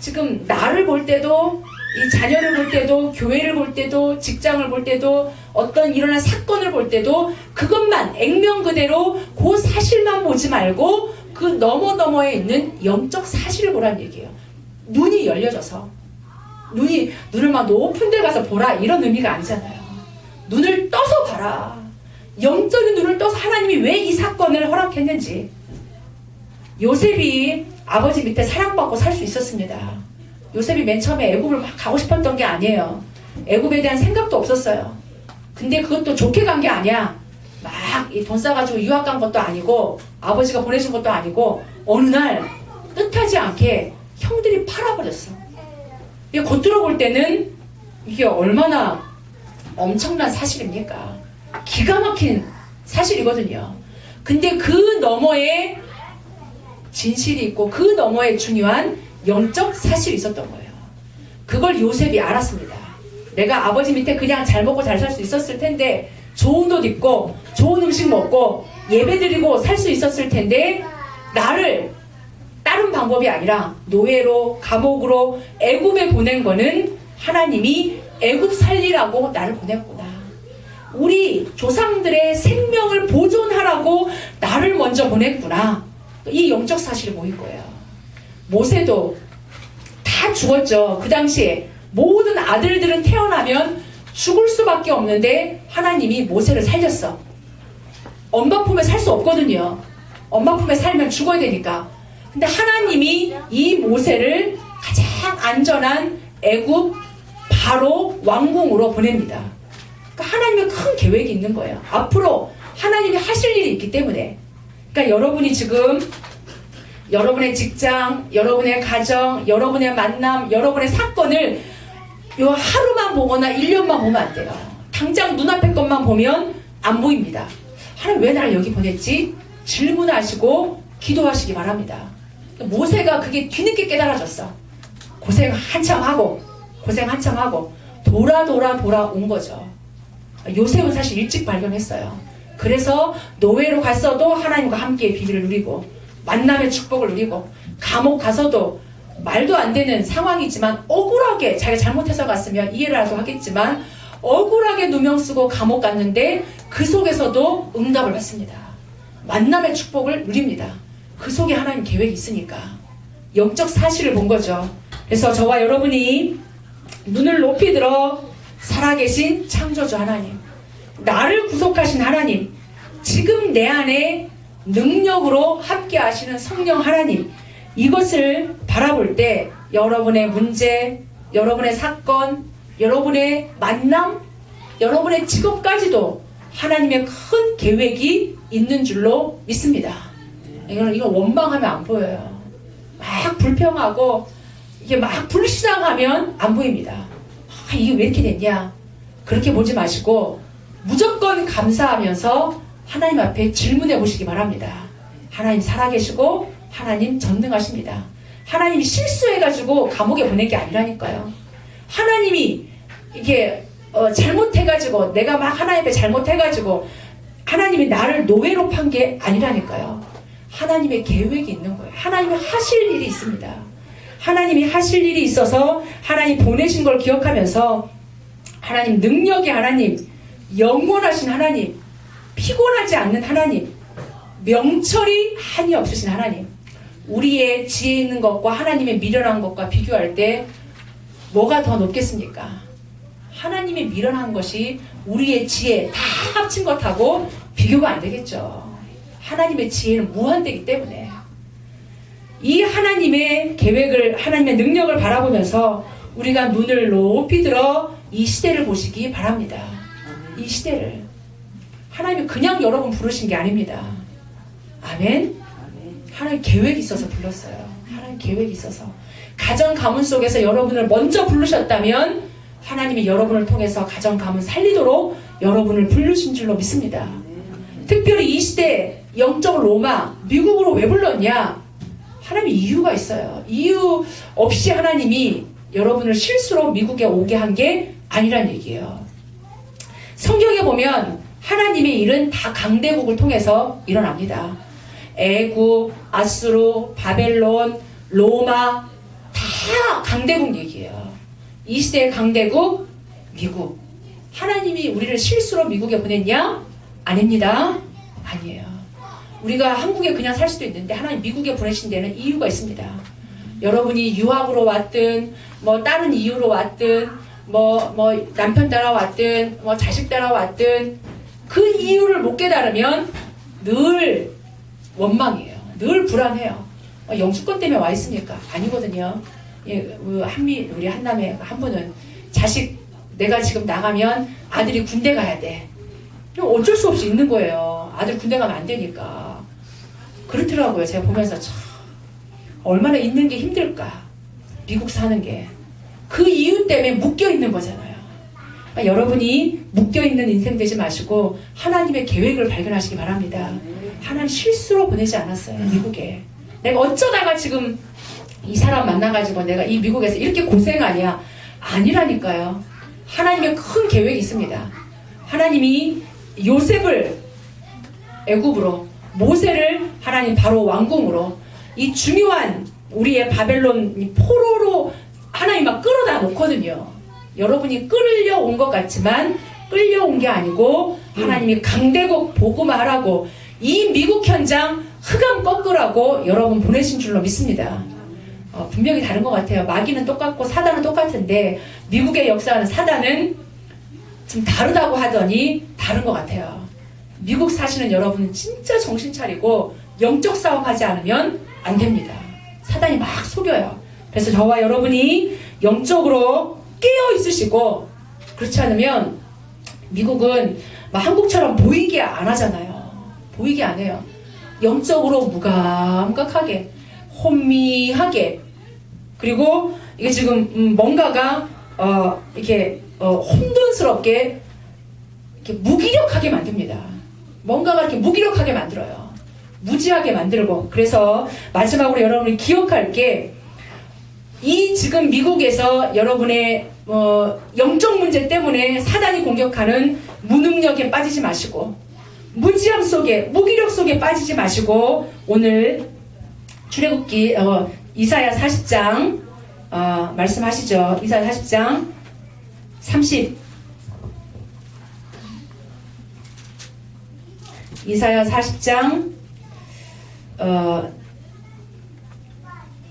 Speaker 1: 지금 나를 볼 때도, 이 자녀를 볼 때도, 교회를 볼 때도, 직장을 볼 때도, 어떤 일어난 사건을 볼 때도 그것만 액면 그대로 그 사실만 보지 말고 그 너머너머에 있는 영적 사실을 보라는 얘기예요. 눈이 열려져서. 눈을 막 높은 데 가서 보라 이런 의미가 아니잖아요. 눈을 떠서 봐라. 영적인 눈을 떠서 하나님이 왜 이 사건을 허락했는지. 요셉이 아버지 밑에 사랑받고 살 수 있었습니다. 요셉이 맨 처음에 애굽을 막 가고 싶었던 게 아니에요. 애굽에 대한 생각도 없었어요. 근데 그것도 좋게 간 게 아니야. 막 돈 싸가지고 유학 간 것도 아니고 아버지가 보내준 것도 아니고 어느 날 뜻하지 않게 형들이 팔아버렸어. 이게 겉으로 볼 때는 이게 얼마나 엄청난 사실입니까? 기가 막힌 사실이거든요. 근데 그 너머에 진실이 있고 그 너머에 중요한 영적 사실이 있었던 거예요. 그걸 요셉이 알았습니다. 내가 아버지 밑에 그냥 잘 먹고 잘 살 수 있었을 텐데, 좋은 옷 입고 좋은 음식 먹고 예배드리고 살 수 있었을 텐데, 나를 다른 방법이 아니라 노예로 감옥으로 애굽에 보낸 거는 하나님이 애굽 살리라고 나를 보냈구나. 우리 조상들의 생명을 보존하라고 나를 먼저 보냈구나. 이 영적 사실이 보인 거예요. 모세도 다 죽었죠. 그 당시에 모든 아들들은 태어나면 죽을 수밖에 없는데 하나님이 모세를 살렸어. 엄마 품에 살 수 없거든요. 엄마 품에 살면 죽어야 되니까. 근데 하나님이 이 모세를 가장 안전한 애굽 바로 왕궁으로 보냅니다. 그러니까 하나님의 큰 계획이 있는 거예요. 앞으로 하나님이 하실 일이 있기 때문에. 그러니까 여러분이 지금 여러분의 직장, 여러분의 가정, 여러분의 만남, 여러분의 사건을 요 하루만 보거나 1년만 보면 안 돼요. 당장 눈앞의 것만 보면 안 보입니다. 하나님 왜 나를 여기 보냈지? 질문하시고 기도하시기 바랍니다. 모세가 그게 뒤늦게 깨달아졌어. 고생 한참 하고 돌아온 거죠. 요셉은 사실 일찍 발견했어요. 그래서 노예로 갔어도 하나님과 함께 비밀을 누리고 만남의 축복을 누리고 감옥 가서도 말도 안 되는 상황이지만 억울하게 자기가 잘못해서 갔으면 이해라도 하겠지만 억울하게 누명 쓰고 감옥 갔는데 그 속에서도 응답을 받습니다. 만남의 축복을 누립니다. 그 속에 하나님 계획이 있으니까 영적 사실을 본 거죠. 그래서 저와 여러분이 눈을 높이 들어 살아계신 창조주 하나님, 나를 구속하신 하나님, 지금 내 안에 능력으로 함께 하시는 성령 하나님, 이것을 바라볼 때 여러분의 문제, 여러분의 사건, 여러분의 만남, 여러분의 직업까지도 하나님의 큰 계획이 있는 줄로 믿습니다. 이거 원망하면 안 보여요. 막 불평하고 이게 막 불신앙하면 안 보입니다. 이게 왜 이렇게 됐냐? 그렇게 보지 마시고 무조건 감사하면서 하나님 앞에 질문해 보시기 바랍니다. 하나님 살아계시고 하나님 전능하십니다. 하나님이 실수해가지고 감옥에 보낸 게 아니라니까요. 하나님이 이게 잘못해가지고 내가 막 하나님 앞에 잘못해가지고 하나님이 나를 노예로 판 게 아니라니까요. 하나님의 계획이 있는 거예요. 하나님이 하실 일이 있습니다. 하나님이 하실 일이 있어서 하나님 보내신 걸 기억하면서 하나님 능력의 하나님, 영원하신 하나님, 피곤하지 않는 하나님, 명철이 한이 없으신 하나님, 우리의 지혜 있는 것과 하나님의 미련한 것과 비교할 때 뭐가 더 높겠습니까? 하나님의 미련한 것이 우리의 지혜 다 합친 것하고 비교가 안 되겠죠. 하나님의 지혜는 무한되기 때문에 이 하나님의 계획을, 하나님의 능력을 바라보면서 우리가 눈을 높이 들어 이 시대를 보시기 바랍니다. 이 시대를 하나님이 그냥 여러분 부르신 게 아닙니다. 아멘? 하나님 계획이 있어서 불렀어요. 하나님 계획이 있어서. 가정 가문 속에서 여러분을 먼저 부르셨다면 하나님이 여러분을 통해서 가정 가문 살리도록 여러분을 부르신 줄로 믿습니다. 특별히 이 시대 영적 로마, 미국으로 왜 불렀냐? 하나님이 이유가 있어요. 이유 없이 하나님이 여러분을 실수로 미국에 오게 한 게 아니란 얘기예요. 성경에 보면 하나님의 일은 다 강대국을 통해서 일어납니다. 애굽, 아수르, 바벨론, 로마 다 강대국 얘기예요. 이 시대의 강대국 미국. 하나님이 우리를 실수로 미국에 보냈냐? 아닙니다. 아니에요. 우리가 한국에 그냥 살 수도 있는데 하나님 미국에 보내신 데는 이유가 있습니다. 여러분이 유학으로 왔든 뭐 다른 이유로 왔든 뭐 남편 따라왔든 뭐 자식 따라왔든 그 이유를 못 깨달으면 늘 원망이에요. 늘 불안해요. 영주권 때문에 와 있습니까? 아니거든요. 우리 한남에 한 분은 자식 내가 지금 나가면 아들이 군대 가야 돼. 어쩔 수 없이 있는 거예요. 아들 군대 가면 안 되니까. 그렇더라고요. 제가 보면서 참 얼마나 있는 게 힘들까. 미국 사는 게. 그 이유 때문에 묶여 있는 거잖아요. 그러니까 여러분이 묶여 있는 인생 되지 마시고 하나님의 계획을 발견하시기 바랍니다. 하나님 실수로 보내지 않았어요. 미국에. 내가 어쩌다가 지금 이 사람 만나가지고 내가 이 미국에서 이렇게 고생하냐. 아니라니까요. 하나님의 큰 계획이 있습니다. 하나님이 요셉을 애굽으로, 모세를 하나님 바로 왕궁으로, 이 중요한 우리의 바벨론 포로로 하나님 막 끌어다 놓거든요. 여러분이 끌려온 것 같지만 끌려온 게 아니고 하나님이 강대국 복음화하라고 이 미국 현장 흑암 꺾으라고 여러분 보내신 줄로 믿습니다. 분명히 다른 것 같아요. 마귀는 똑같고 사단은 똑같은데 미국의 역사하는 사단은 좀 다르다고 하더니 다른 것 같아요. 미국 사시는 여러분은 진짜 정신 차리고 영적 싸움하지 않으면 안 됩니다. 사단이 막 속여요. 그래서 저와 여러분이 영적으로 깨어 있으시고 그렇지 않으면 미국은 막 한국처럼 보이게 안 하잖아요. 보이게 안 해요. 영적으로 무감각하게 혼미하게 그리고 이게 지금 뭔가가 이렇게 혼돈스럽게 이렇게 무기력하게 만듭니다. 뭔가가 이렇게 무기력하게 만들어요. 무지하게 만들고. 그래서 마지막으로 여러분이 기억할 게 이 지금 미국에서 여러분의 영적 문제 때문에 사단이 공격하는 무능력에 빠지지 마시고 무지함 속에 무기력 속에 빠지지 마시고 오늘 출애굽기 이사야 40장 말씀하시죠. 이사야 40장 30 이사야 40장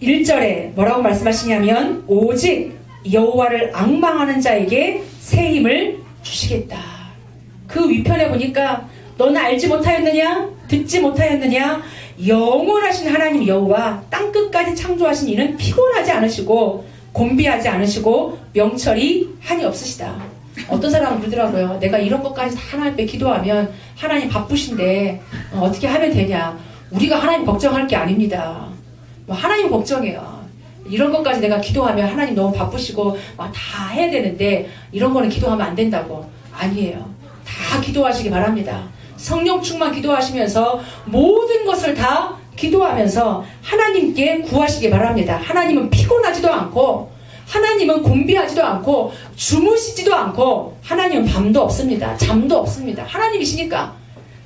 Speaker 1: 1절에 뭐라고 말씀하시냐면 오직 여호와를 앙망하는 자에게 새 힘을 주시겠다. 그 위편에 보니까 너는 알지 못하였느냐? 듣지 못하였느냐? 영원하신 하나님 여호와 땅끝까지 창조하신 이는 피곤하지 않으시고 곤비하지 않으시고 명철이 한이 없으시다. 어떤 사람은 그러더라고요. 내가 이런 것까지 다 하나님께 기도하면 하나님 바쁘신데 어떻게 하면 되냐. 우리가 하나님 걱정할 게 아닙니다. 하나님 걱정해요. 이런 것까지 내가 기도하면 하나님 너무 바쁘시고 다 해야 되는데 이런 거는 기도하면 안 된다고. 아니에요. 다 기도하시기 바랍니다. 성령 충만 기도하시면서 모든 것을 다 기도하면서 하나님께 구하시기 바랍니다. 하나님은 피곤하지도 않고 하나님은 곤비하지도 않고 주무시지도 않고 하나님은 밤도 없습니다. 잠도 없습니다. 하나님이시니까.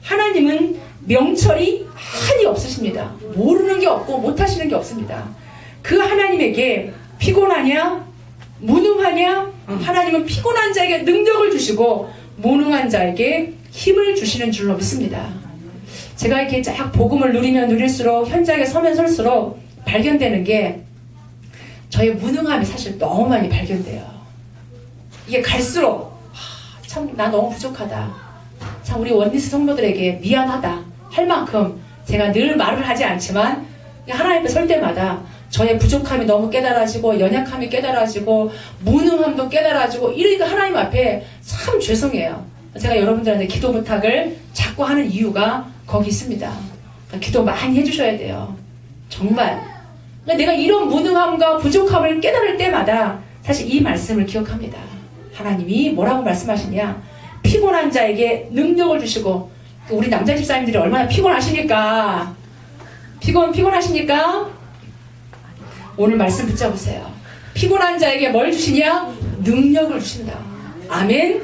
Speaker 1: 하나님은 명철이 한이 없으십니다. 모르는 게 없고 못하시는 게 없습니다. 그 하나님에게 피곤하냐? 무능하냐? 하나님은 피곤한 자에게 능력을 주시고 무능한 자에게 힘을 주시는 줄로 믿습니다. 제가 이렇게 쫙 복음을 누리면 누릴수록 현장에 서면 설수록 발견되는 게 저의 무능함이 사실 너무 많이 발견돼요. 이게 갈수록 참 나 너무 부족하다. 참 우리 원리스 성도들에게 미안하다 할 만큼 제가 늘 말을 하지 않지만 하나님 앞에 설 때마다 저의 부족함이 너무 깨달아지고 연약함이 깨달아지고 무능함도 깨달아지고 이러니까 하나님 앞에 참 죄송해요. 제가 여러분들한테 기도 부탁을 자꾸 하는 이유가 거기 있습니다. 기도 많이 해주셔야 돼요. 정말. 그러니까 내가 이런 무능함과 부족함을 깨달을 때마다 사실 이 말씀을 기억합니다. 하나님이 뭐라고 말씀하시냐? 피곤한 자에게 능력을 주시고, 우리 남자 집사님들이 얼마나 피곤하십니까? 피곤하십니까? 오늘 말씀 붙잡으세요. 피곤한 자에게 뭘 주시냐? 능력을 주신다. 아멘.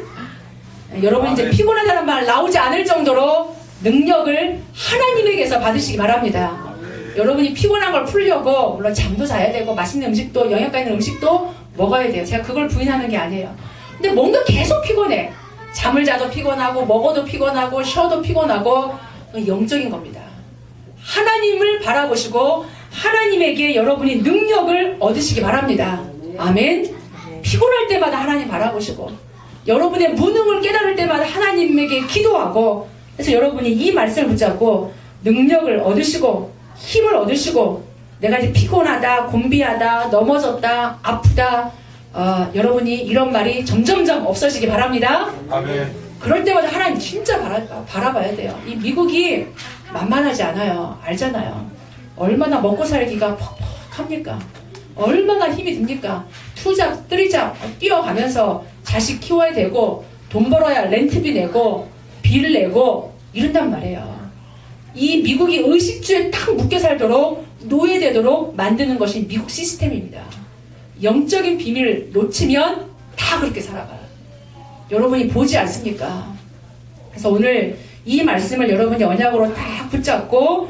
Speaker 1: 여러분 이제 피곤하다는 말 나오지 않을 정도로 능력을 하나님에게서 받으시기 바랍니다. 여러분이 피곤한 걸 풀려고 물론 잠도 자야 되고 맛있는 음식도 영양가 있는 음식도 먹어야 돼요. 제가 그걸 부인하는 게 아니에요. 근데 뭔가 계속 피곤해. 잠을 자도 피곤하고 먹어도 피곤하고 쉬어도 피곤하고 영적인 겁니다. 하나님을 바라보시고 하나님에게 여러분이 능력을 얻으시기 바랍니다. 아멘. 피곤할 때마다 하나님 바라보시고 여러분의 무능을 깨달을 때마다 하나님에게 기도하고, 그래서 여러분이 이 말씀을 붙잡고 능력을 얻으시고 힘을 얻으시고, 내가 이제 피곤하다, 곤비하다, 넘어졌다, 아프다, 여러분이 이런 말이 점점점 없어지기 바랍니다.
Speaker 2: 아멘.
Speaker 1: 그럴 때마다 하나님 진짜 바라봐야 돼요. 이 미국이 만만하지 않아요. 알잖아요. 얼마나 먹고 살기가 퍽퍽합니까? 얼마나 힘이 듭니까? 투잡, 뜨리잡 뛰어가면서 자식 키워야 되고, 돈 벌어야 렌트비 내고, bil 내고 이런단 말이에요. 이 미국이 의식주에 딱 묶여 살도록 노예되도록 만드는 것이 미국 시스템입니다. 영적인 비밀을 놓치면 다 그렇게 살아가요. 여러분이 보지 않습니까? 그래서 오늘 이 말씀을 여러분이 언약으로 딱 붙잡고,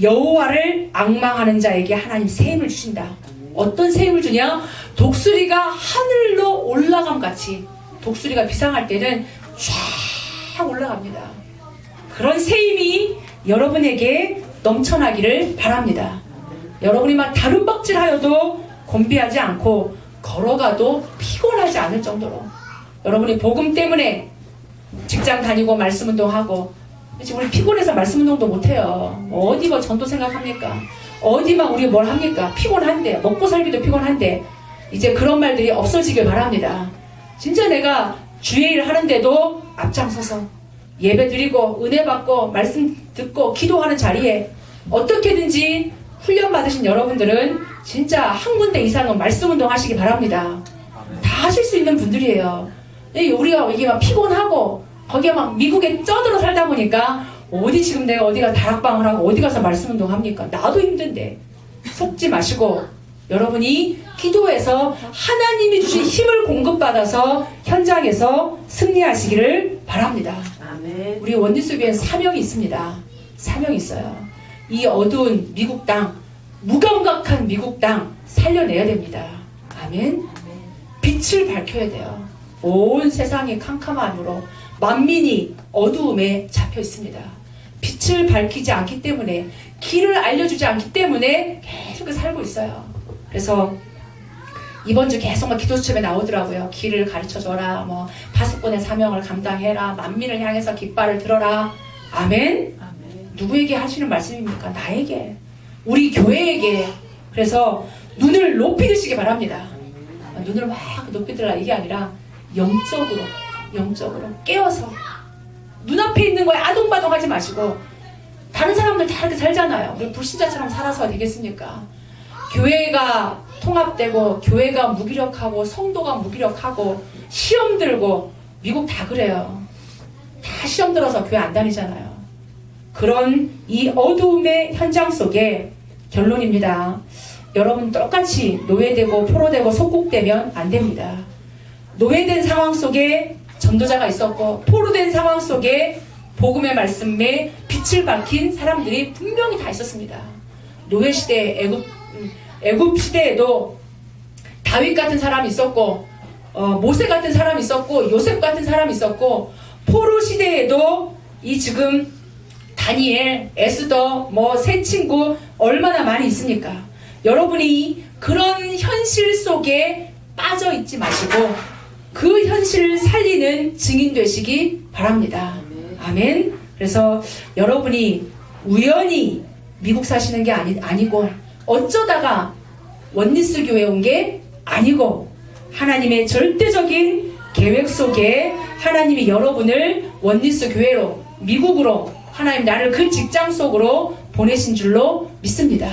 Speaker 1: 여호와를 앙망하는 자에게 하나님 새 힘을 주신다. 어떤 새 힘을 주냐? 독수리가 하늘로 올라감 같이, 독수리가 비상할 때는 쫙 올라갑니다. 그런 새 힘이 여러분에게 넘쳐나기를 바랍니다. 여러분이 막 다른박질 하여도 곤비하지 않고 걸어가도 피곤하지 않을 정도로, 여러분이 복음 때문에 직장 다니고 말씀 운동하고, 지금 우리 피곤해서 말씀 운동도 못해요. 어디 뭐 전도 생각합니까? 어디만 우리 뭘 합니까? 피곤한데, 먹고 살기도 피곤한데, 이제 그런 말들이 없어지길 바랍니다. 진짜 내가 주의 일 하는데도 앞장서서 예배 드리고 은혜 받고 말씀 듣고 기도하는 자리에 어떻게든지 훈련 받으신 여러분들은 진짜 한 군데 이상은 말씀 운동 하시기 바랍니다. 다 하실 수 있는 분들이에요. 우리가 이게 막 피곤하고 거기에 막 미국에 쩌들어 살다 보니까 어디 지금 내가 어디가 다락방을 하고 어디 가서 말씀 운동 합니까? 나도 힘든데. 속지 마시고 여러분이 기도해서 하나님이 주신 힘을 공급받아서 현장에서 승리하시기를 바랍니다.
Speaker 3: 아멘.
Speaker 1: 우리 원리스교회에 사명이 있습니다. 사명이 있어요. 이 어두운 미국 땅, 무감각한 미국 땅 살려내야 됩니다. 아멘. 빛을 밝혀야 돼요. 온 세상이 캄캄함으로 만민이 어두움에 잡혀 있습니다. 빛을 밝히지 않기 때문에, 길을 알려주지 않기 때문에 계속 살고 있어요. 그래서 이번 주 계속 막 기도수첩에 나오더라고요. 길을 가르쳐줘라, 뭐 파수꾼의 사명을 감당해라, 만민을 향해서 깃발을 들어라. 아멘. 누구에게 하시는 말씀입니까? 나에게, 우리 교회에게. 그래서 눈을 높이 드시기 바랍니다. 눈을 막 높이 들라 이게 아니라 영적으로 깨어서 눈앞에 있는 거에 아동바동 하지 마시고, 다른 사람들 다 이렇게 살잖아요. 우리 불신자처럼 살아서 되겠습니까? 교회가 통합되고 교회가 무기력하고 성도가 무기력하고 시험 들고, 미국 다 그래요. 다 시험 들어서 교회 안 다니잖아요. 그런 이 어두움의 현장 속에 결론입니다. 여러분 똑같이 노예되고 포로되고 속국되면 안 됩니다. 노예된 상황 속에 전도자가 있었고, 포로된 상황 속에 복음의 말씀에 빛을 밝힌 사람들이 분명히 다 있었습니다. 노예 시대, 애굽 시대에도 다윗 같은 사람이 있었고, 모세 같은 사람이 있었고, 요셉 같은 사람이 있었고, 포로 시대에도 이 지금 다니엘, 에스더, 뭐 새 친구 얼마나 많이 있습니까? 여러분이 그런 현실 속에 빠져 있지 마시고 그 현실을 살리는 증인 되시기 바랍니다. 아멘. 그래서 여러분이 우연히 미국 사시는 게 아니고, 어쩌다가 원리스 교회 온 게 아니고, 하나님의 절대적인 계획 속에 하나님이 여러분을 원리스 교회로, 미국으로, 하나님 나를 그 직장 속으로 보내신 줄로 믿습니다.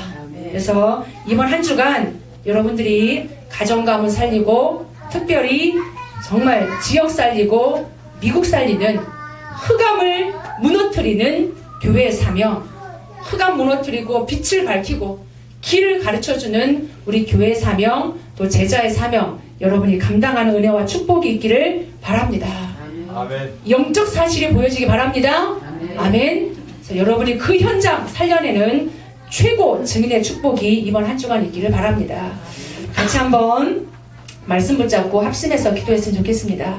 Speaker 1: 그래서 이번 한 주간 여러분들이 가정 가문 살리고 특별히 정말 지역 살리고 미국 살리는 흑암을 무너뜨리는 교회의 사명, 흑암 무너뜨리고 빛을 밝히고 길을 가르쳐주는 우리 교회의 사명, 또 제자의 사명, 여러분이 감당하는 은혜와 축복이 있기를 바랍니다.
Speaker 2: 아멘.
Speaker 1: 영적 사실이 보여지기 바랍니다. 아멘. 그래서 여러분이 그 현장 살려내는 최고 증인의 축복이 이번 한 주간 있기를 바랍니다. 같이 한번 말씀 붙잡고 합심해서 기도했으면 좋겠습니다.